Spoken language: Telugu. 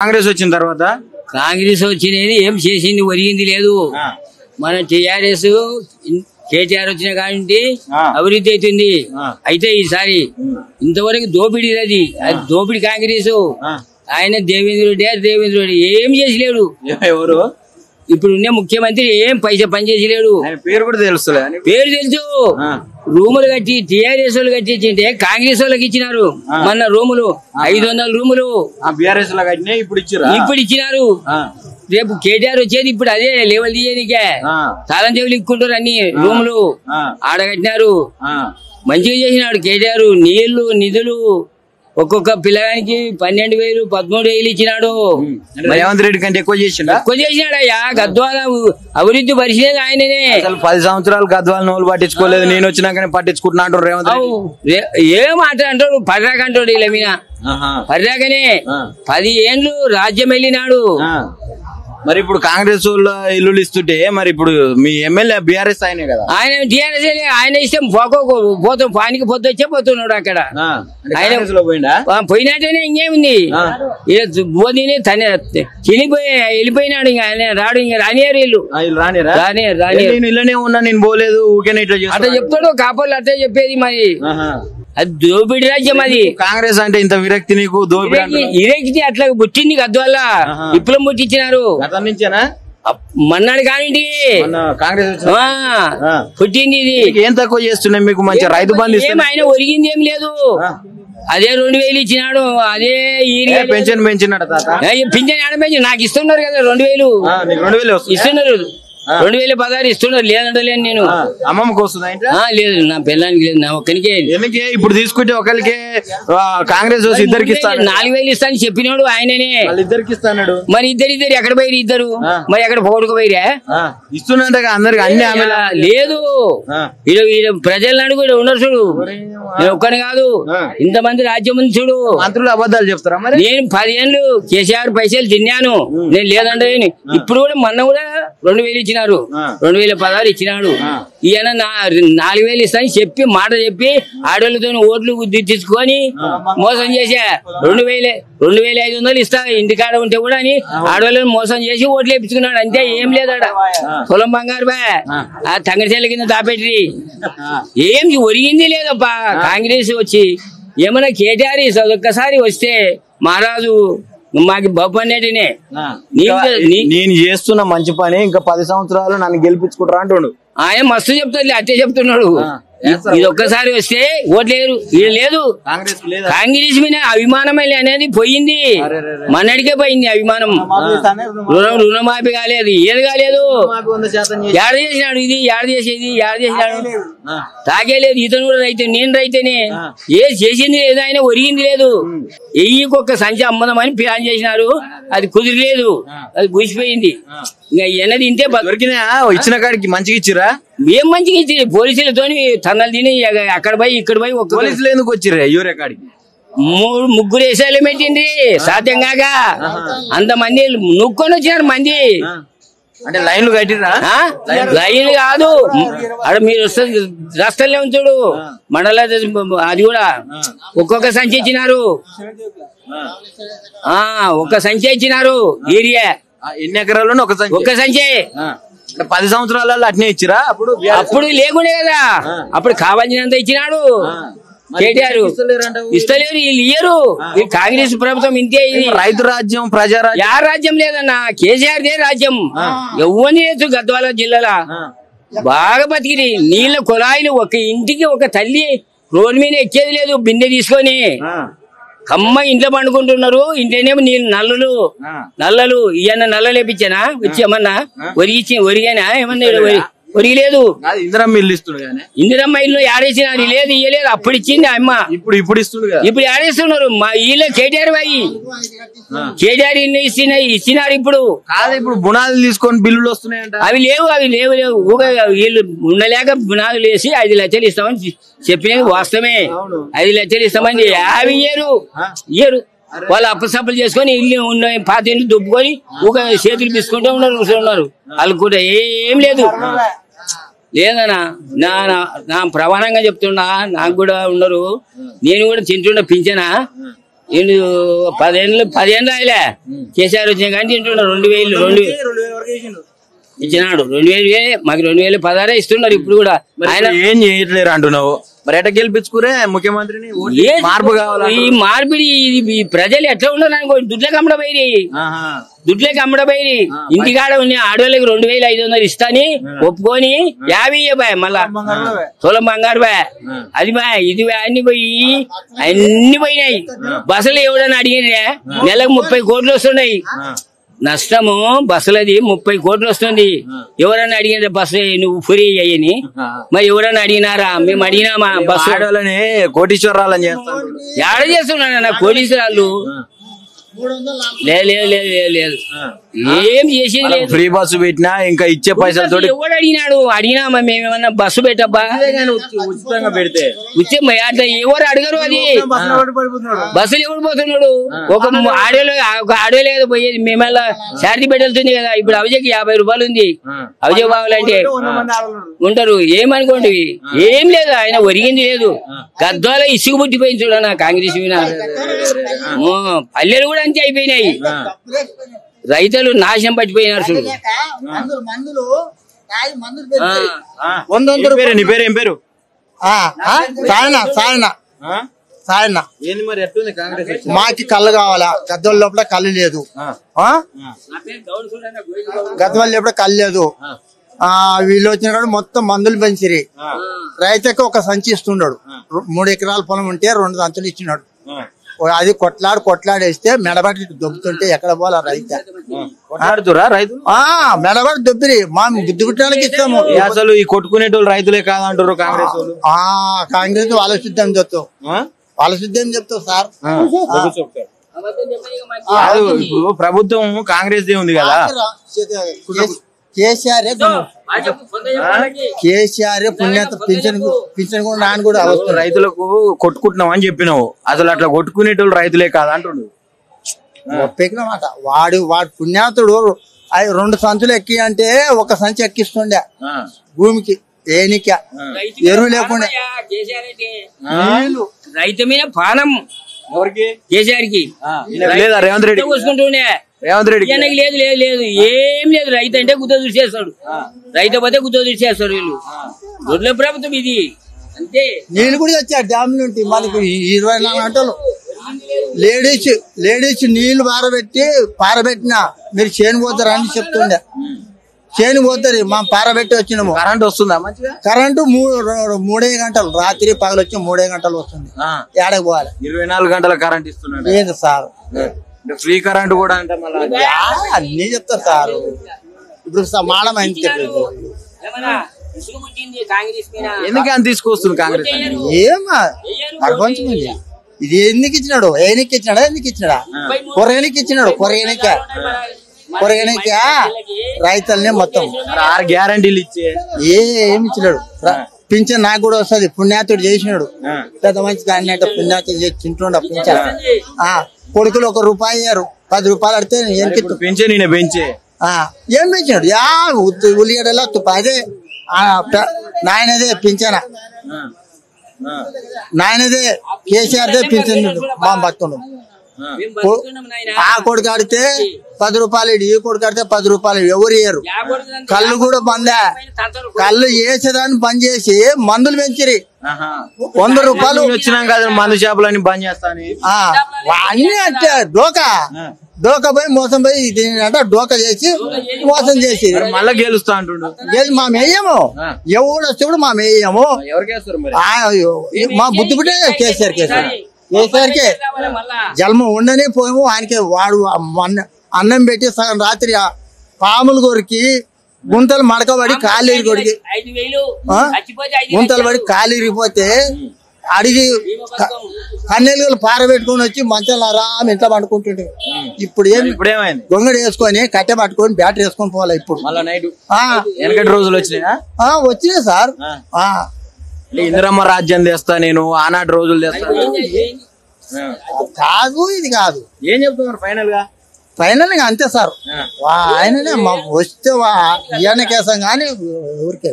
కాంగ్రెస్ వచ్చిన తర్వాత కాంగ్రెస్ వచ్చినది ఏం చేసింది ఒరిగింది లేదు. మన టిఆర్ఎస్ కేటీఆర్ వచ్చిన కాబట్టి అభివృద్ధి అవుతుంది. అయితే ఈసారి ఇంతవరకు దోపిడీ అది దోపిడీ కాంగ్రెస్. ఆయన దేవేంద్ర రెడ్డి ఏం చేసిలేడు. ఎవరు ఇప్పుడు ఉన్న ముఖ్యమంత్రి ఏం పైసా పని చేసిలేడు. పేరు కూడా తెలుస్తలేదు. పేరు తెలుసు. రూములు కట్టి టిఆర్ఎస్ వాళ్ళు కట్టించింటే కాంగ్రెస్ వాళ్ళకి ఇచ్చినారు. మన రూములు 500 రూములు బీఆర్ఎస్ లో కట్టినా ఇప్పుడు ఇచ్చినారు. రేపు కేటీఆర్ వచ్చేది ఇప్పుడు అదే లెవెల్ తీయనికే తాళం చెవులు ఇక్కుంటారు అన్ని రూములు ఆడగట్టినారు. మంచిగా చేసినాడు కేటీఆర్. నీళ్లు నిధులు ఒక్కొక్క పిల్లగానికి 12,000 13,000 ఇచ్చినాడు. రేవంత్ రెడ్డి కంటే ఎక్కువ చేసినాడయ్యా. గద్వాల అభివృద్ధి పరిచేది ఆయననే. 10 సంవత్సరాలు గద్వాల నోలు పట్టించుకోలేదు. నేను వచ్చినాకనే పట్టించుకుంటున్నాడు రేవంత్ రెడ్డి. ఏం మాట అంటాడు పర్రాక అంటాడు. ఇలా మీద పర్రాకనే 10 ఏండ్లు రాజ్యం వెళ్ళినాడు. మరి ఇప్పుడు కాంగ్రెస్ వాళ్ళు ఇల్లు ఇస్తుంటే మరి ఇప్పుడు మీ ఎమ్మెల్యే బీఆర్ఎస్ ఆయనే కదా. ఆయన టిఆర్ఎస్ ఆయన ఇష్టం పోతాం పానికి పొద్దుచ్చే పోతున్నాడు అక్కడ. ఆయన పోయినట్టేనే ఇంకేముంది. మోదీని వెళ్ళిపోయినాడు. ఇంకా ఆయన రాడు. ఇంకా రానియారు వీళ్ళు ఇళ్ళనే ఉన్నా నేను పోలేదు ఊకేనే ఇట్లా అట్లా చెప్తాడు. కాపోళ్ళు అట్లా చెప్పేది. మరి అది దోపిడి రాజ్యం. అది కాంగ్రెస్ అంటే ఇంత విరక్తి నీకు? విరక్తి అట్లా పుట్టింది గద్వాల. విప్లవం పుట్టించినారు మన్నాడు కానీ కాంగ్రెస్ పుట్టింది. ఇది ఏం తక్కువ చేస్తున్నాయి మీకు? మంచి రైతు బంధు ఆయన ఒరిగింది ఏం లేదు. అదే 2,000 ఇచ్చినాడు. అదే పెన్షన్ పెంచినాడు. పింఛన్ ఆడ పెంచి నాకు ఇస్తున్నారు కదా 2,000 ఇస్తున్నారు. 2016 ఇస్తున్నారు. లేదంటే లేని నేను అమ్మమ్మకి వస్తుందా? లేదు నా పిల్లానికి లేదు. నా ఒక్కనికే. ఇప్పుడు తీసుకుంటే ఒకరికి కాంగ్రెస్ ఇద్దరికి 4,000 ఇస్తాను చెప్పినాడు ఆయననే. ఇద్దరికి ఇస్తాడు. మరి ఇద్దరు ఎక్కడ పోయి ఇద్దరు మరి ఎక్కడ పోడుకోపోయిరా? ఇస్తున్నట్టు అందరికి అన్ని లేదు. ప్రజలను అడుగు ఉన్నారు చూడు. నేను ఒక్కని కాదు ఇంతమంది రాజ్యం ఉంది చూడు. మంత్రులు అబద్ధాలు చెప్తారా? మరి నేను 10 ఏళ్ళు కేసీఆర్ పైసలు తిన్నాను. నేను లేదంటే ఇప్పుడు కూడా మొన్న కూడా 2,000 ఇచ్చినారు. 2016 ఇచ్చినాడు. ఈయన 4,000 ఇస్తాను చెప్పి మాట చెప్పి ఆడోళ్ళతో ఓట్లు తీసుకొని మోసం చేసా. 2,500 ఇస్తా ఇంటికాడ ఉంటే కూడా అని ఆడవాళ్ళని మోసం చేసి ఓట్లు వేపించుకున్నాడు. అంతే. ఏం లేదాడ. పొలం బంగారు బా ఆ తంగడిచెల్ల కింద దాపెట్టి ఏం ఒరిగింది లేదప్పా. కాంగ్రెస్ వచ్చి ఏమన్నా కేటీఆర్ ఒక్కసారి వస్తే మహారాజు మాకు బాబు అనేటినే నేను చేస్తున్న మంచి పని ఇంకా 10 సంవత్సరాలు నన్ను గెలిపించుకుంటారా అంటుండు. ఆయన మస్తు చెప్తాడు. అట్టే చెప్తున్నాడు. ఇది ఒక్కసారి వస్తే ఓట్లేరు. ఇది లేదు. కాంగ్రెస్ మీద అభిమానం అనేది పోయింది. మనడికే పోయింది అభిమానం. రుణమాఫీ కాలేదు. ఏది కాలేదు. ఏడ చేసినాడు. ఇది ఏడ చేసేది ఏడ చేసినాడు. తాగేలేదు. ఇతను కూడా రైతు. నేను రైతేనే. ఏ చేసింది లేదు. ఆయన ఒరిగింది లేదు. ఎయ్యికొక్క సంచి అమ్మదమని ప్లాన్ చేసినారు. అది కుదిరలేదు. అది పూసిపోయింది. ఇంకా ఎన్నది ఇంతే దొరికినా ఇచ్చిన కాడికి మంచిగా ఇచ్చిరా? ఏం మంచిగా ఇచ్చి పోలీసులతో తన్నలు తిని అక్కడ పోయి ఇక్కడ పోయి ఒక్క పోలీసులు ఎందుకు వచ్చిర్రా యూరియా కాడికి? 3 వేసాలు పెట్టిండ్రి సాధ్యం కాక. అంతమంది నొక్కొని వచ్చినారు మంది. అంటే లైన్లు కట్టిరా? లైన్లు కాదు. అక్కడ మీరు వస్తుంది రాష్ట్రంలో ఉంచుడు మండల. అది కూడా ఒక్కొక్క సంచి ఇచ్చినారు. ఒక్క సంచి ఇచ్చినారు. ఏరియా ఎన్ని ఎకరాల్లో ఒక సంచి 10 సంవత్సరాలలో అట్నే ఇచ్చిరా? అప్పుడు లేకుండే కదా. అప్పుడు కావాల్సినంత ఇచ్చినాడు కేటీఆర్. ఇస్తలేరు. వీళ్ళు ఇయ్యరు. కాంగ్రెస్ ప్రభుత్వం ఇంతే. ఇది రైతు రాజ్యం ప్రజారాజ్యం. యా రాజ్యం లేదన్నా. కేసీఆర్ దే రాజ్యం. ఎవరిని లేదు. గద్వాల జిల్లాలో బాగా బతికిరి. నీళ్ళ కుళాయిలు ఒక ఇంటికి ఒక తల్లి రోడ్డు మీద ఎక్కేది లేదు. బిందె తీసుకొని కమ్మ ఇంట్లో పండుకుంటున్నారు. ఇంట్లోనేమో నీళ్ళు నల్లలు. ఈయన నల్లలు వేపించానా వచ్చి ఏమన్నా ఒరిగానా? ఏమన్నా ఒరిగలేదు. ఇందిరమ్మ ఇల్లు ఇస్తున్నాడు. ఇందిరమ్మ ఇల్లు ఆడేసినారు. లేదు ఇయ్యలేదు. అప్పుడు ఇచ్చింది అమ్మ. ఇప్పుడు ఇస్తున్నాడు. ఇప్పుడు ఆడేస్తున్నారు. మా ఇల్లు కేటీఆర్ పోయి కేటీఆర్ ఇల్లు ఇచ్చినారు. ఇప్పుడు ఇప్పుడు బునాదులు తీసుకొని బిల్లులు వస్తున్నాయంట. అవి లేవు. వీళ్ళు ఉండలేక బునాదులు వేసి 5 లక్షలు ఇస్తామని చెప్పినది వాస్తవమే. 5 లక్షలు ఇస్తామని అవి ఇయ్యరు. వాళ్ళు అప్పసప్పులు చేసుకొని ఇల్లు ఉన్న పాత ఇల్లు దుబ్బుకొని ఒక చేతులు తీసుకుంటూ ఉన్నారు. వాళ్ళు కూడా ఏం లేదు. లేదన్నా నా ప్రమాణంగా చెప్తున్నా. నాకు కూడా ఉన్నారు. నేను కూడా తింటున్నా పింఛనా. వీళ్ళు 10 ఏళ్ళు ఆయలే కేసీఆర్ వచ్చిన కానీ తింటున్నారు 2000 ఇచ్చినాడు 2000 మాకు 2016 ఇస్తున్నారు ఇప్పుడు కూడా. ఆయన ఏం చేయట్లేరు అంటున్నావు, మరి ఎట్లా గెలిపించుకురే ముఖ్యమంత్రిని? మార్పు కావాలా? ఈ మార్పిడి ఈ ప్రజలు ఎట్లా ఉన్నారు అనుకో, దుడ్లకి అమ్మడబోయి ఇంటికాడ ఉన్న ఆడవాళ్ళకి 2500 ఇస్తాని ఒప్పుకొని 50 బాయ్, మళ్ళా తులం బంగారు బాయ్, అది బాయ్ ఇది బాయ్, అన్ని పోయినాయి. బస్సులు ఎవడని అడిగినా నెలకు 30 కోట్లు వస్తున్నాయి నష్టము. బస్సులది 30 కోట్లు వస్తుంది. ఎవరన్నా అడిగిన బస్సు నువ్వు ఫ్రీ అయ్యని, మరి ఎవరన్నా అడిగినారా? మేము అడిగినామా? బస్సు ఆడవాళ్ళని కోటీశ్వరాలని చేస్తాను ఏడ చేస్తున్నాడు కోటీశ్వరాలు? లేదు ఏం చేసేది లేదు. ఫ్రీ బస్సు పెట్టినా ఇంకా ఇచ్చే పైసలతో ఎవడు అడిగినాడు? అడిగినామా మేమేమన్నా బస్సు పెట్టబ్బా ఉచితంగా పెడితే ఉచితం అట్లా ఎవరు అడగరు. అది బస్సులు ఎవడు పోతున్నాడు? ఒక ఆడోలో కదా పోయేది. మేమల్లా శారది పెట్టెళ్తుంది కదా ఇప్పుడు. అవజకి 50 రూపాయలు ఉంది. అవజకి బావాలంటే ఉంటారు. ఏమనుకోండి ఏం లేదు. ఆయన ఒరిగింది లేదు. గద్వాల ఇసుగు పుట్టిపోయింది చూడనా కాంగ్రెస్ మీద. పల్లెలు కూడా అంతే అయిపోయినాయి. రైతులు నాశనం పట్టిపోయినారు చూడు. నీ పేరు ఏం పేరు? మాకి కళ్ళు కావాలా? గద్వాల లోపల కళ్ళు లేదు. గద్వాల లోపల కళ్ళు లేదు. వీళ్ళు వచ్చిన మొత్తం మందులు పెంచిరి. రైతుకి ఒక సంచి ఇస్తున్నాడు. 3 ఎకరాల పొలం ఉంటే 2 సంచులు ఇచ్చినాడు. అది కొట్లాడేస్తే మెడబట్టి దొబ్బుతుంటే ఎక్కడ పోలా రైతు మెడబట్టి దొబ్బిరి. మా బుద్ధి పుట్టాలకి ఇస్తాము. అసలు ఈ కొట్టుకునేటోళ్ళు రైతులే కాదంటారు కాంగ్రెస్. కాంగ్రెస్ వాళ్ళ సిద్ధం చెప్తావు సార్. ప్రభుత్వం కాంగ్రెస్ ఉంది కదా, కేసీఆర్ పుణ్యత పింఛన్ కూడా నాన్న కూడా రైతులకు కొట్టుకుంటున్నాం అని చెప్పినావు. అసలు అట్లా కొట్టుకునేటోళ్ళు రైతులే కాదంటుండు. ఒప్పెక్కినమాట. వాడు పుణ్యాతుడు 2 సంచులు ఎక్కి అంటే 1 సంచి ఎక్కిస్తుండే భూమికి. ఏనిక ఎరువు లేకుండా రైతు మీద పానం ఎవరికి? కేసీఆర్ కి లేదా రేవంత్ రెడ్డి పోసుకుంటుండే. రేవంత్ రెడ్డి లేదు ఏం లేదు. రైతు అంటే గుద్ద చూసేస్తాడు. రైతు పోతే గుద్ద చూసేస్తాడు. వీళ్ళు దొడ్ల ప్రభుత్వం ఇది అంతే. నీళ్ళు కూడా వచ్చారు డ్యామ్ నుండి మనకు 24 గంటలు. లేడీస్ నీళ్లు పారబెట్టినా మీరు చేను పోతారా అని చెప్తుండే. చేను పోతారు మా పారబెట్టి వచ్చినాము. కరెంట్ వస్తుందా మంచిగా? కరెంటు 3 గంటలు రాత్రి పగలు వచ్చి 3 గంటలు వస్తుంది. ఏడకి పోవాలి? 24 గంటల కరెంట్ ఇస్తున్నాడు. లేదు సార్, ఫ్రీ కరెంట్ కూడా అంటే మళ్ళీ అన్ని చెప్తారు సార్. ఇప్పుడు మాడం అయింది. ఎందుకు అని తీసుకొస్తుంది కాంగ్రెస్? ఏమా ప్రపంచం ఉంది. ఇది ఎందుకు ఇచ్చినాడు? ఎందుకు ఇచ్చినాడా? కొరగనికి ఇచ్చినాడు. కొరగనిక రైతులనే మొత్తం 6 గ్యారంటీలు ఇచ్చే ఏమి ఇచ్చినాడు. పింఛన్ నాకు కూడా వస్తుంది. పుణ్యాతుడు చేసినాడు. పెద్ద మంచి దాన్ని పుణ్యాతుడు చేసి తింటుండ పింఛన్. కొడుకులు 1 రూపాయి ఇయ్యారు. 10 రూపాయలు అడితే పెంచే నేనే పెంచే ఏం పెంచినాడు? ఉల్లిగడ్డలా అదే నాయనదే పింఛన. నాయనదే కేసీఆర్దే పింఛన్ మా భక్తుడు. ఆ కొడుకు ఆడితే 10 రూపాయలు, ఈ కొడుకు ఆడితే 10 రూపాయలు. ఎవరు ఇయ్యరు. కళ్ళు కూడా బందే. కళ్ళు వేసేదాన్ని బంద్ చేసి మందులు పెంచిరి. 100 రూపాయలు వచ్చినాం కదా మందు షాపులని బంద్ చేస్తాను. అన్ని అంటే డోకా పోయి మోసం పోయి అంటే డోకా చేసి మోసం చేసి మళ్ళా గెలుస్తా అంటుండు. మా మేయము ఎవడు వస్తే కూడా మా మేయము. మా బుద్ధి పుట్టే కేసీఆర్కే జన్మ ఉండని పోయాము. ఆయనకే వాడు అన్నం పెట్టి సగం రాత్రి పాములు కొరికి గుంతలు మడకబడి కాళ్ళు కొరికి గుంతలు పడి కాళ్ళు ఇరిగిపోతే అడిగి కన్నెలుగులు పారబెట్టుకుని వచ్చి మంచాలు ఆరాం ఇంట్లో పండుకుంటుండే. ఇప్పుడు ఏమైంది? గొంగడి వేసుకొని కట్టె పట్టుకొని బ్యాటరీ వేసుకొని పోవాలి. ఇప్పుడు వెనకటి రోజులు వచ్చినాయి సార్. ఇందిరమ్మ రాజ్యం తెస్తా నేను, ఆనాటి రోజులు తెస్తా కాదు. ఇది కాదు. ఏం చెప్తున్నారు ఫైనల్ గా అంతే సార్. ఆయననే వస్తే ఈయన కేసం కానీ ఊరికే.